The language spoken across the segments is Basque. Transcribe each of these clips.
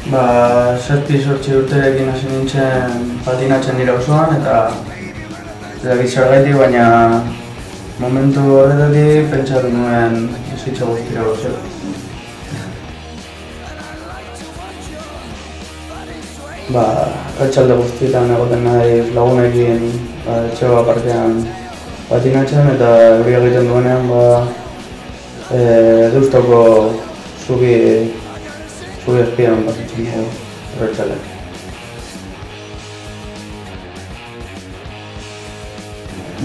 7-8 urterekin hasi nintzen patinatzen nire auzoan eta zergaitik, baina momentu horretatik pentsatu nuen bizitza guztira gozera. Arratsalde guztietan egoten naiz lagunekin etxeko parkean patinatzen eta euria egiten duenean Deustuko zubi azpian pasatzen dugu arratsaldean.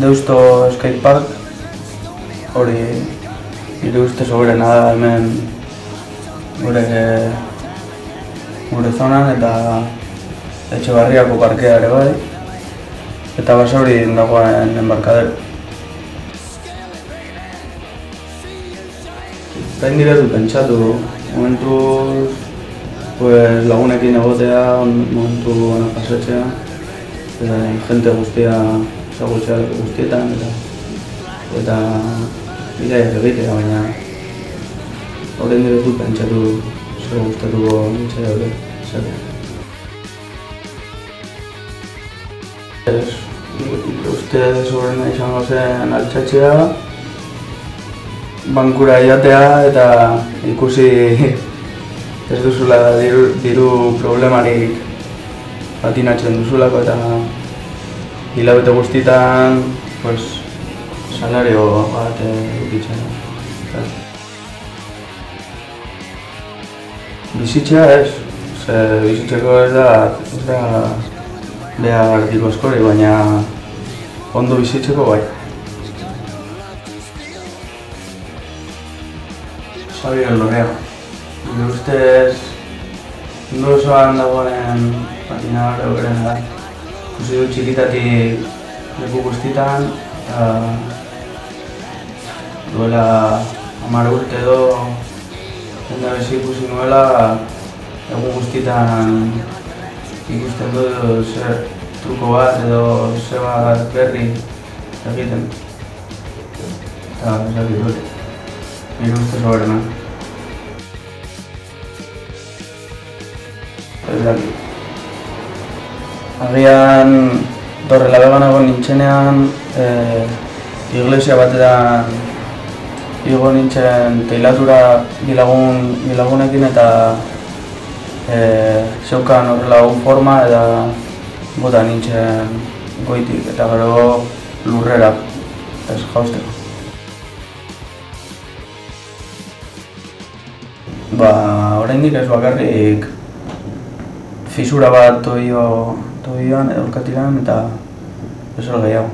Deusto skatepark hori nire ustez hoberena da hemen gure zonan eta Etxebarriako parkea ere bai eta Basaurin dagoen enbarkadero. Orain dut pentsatu, momentuz lagunekin egotea, momentu ona pasatzea, jente guztia ezagutzea guztietan eta bidaiak egitea, baina orain dut pentsatu zer gustatuko nintzea hori izatea. Ustez horrena izango zen altxatzea, bankura joatea eta ikusi ez duzula diru problemarik patinatzen duzulako eta hilabete guztietan salario bat edukitzen. Bizitzea ez, bizitzeko ez da behar diru askori, baina ondo bizitzeko bai. Xabier Lorrea. Nire ustez mundu osoan dagoen patinadore okerena da. Ikusi dut txikitatik leku guztietan eta duela 10 urte edo lehendabizi ikusi nuela egun guztietan ikusten dut zer truko bat edo zer bat berri egiten. Eta ezakit dut. Nire ustez hoberena. Agian Torrelavega egon nintzenean iglesia batetan igo nintzen teilatura bilagunekin eta zeukan horrela forma eta bota nintzen goitik eta gero lurrera ez jausteko. Oraindik ez bakarrik fisura bat toioan edo orkatilan eta ez gehiago.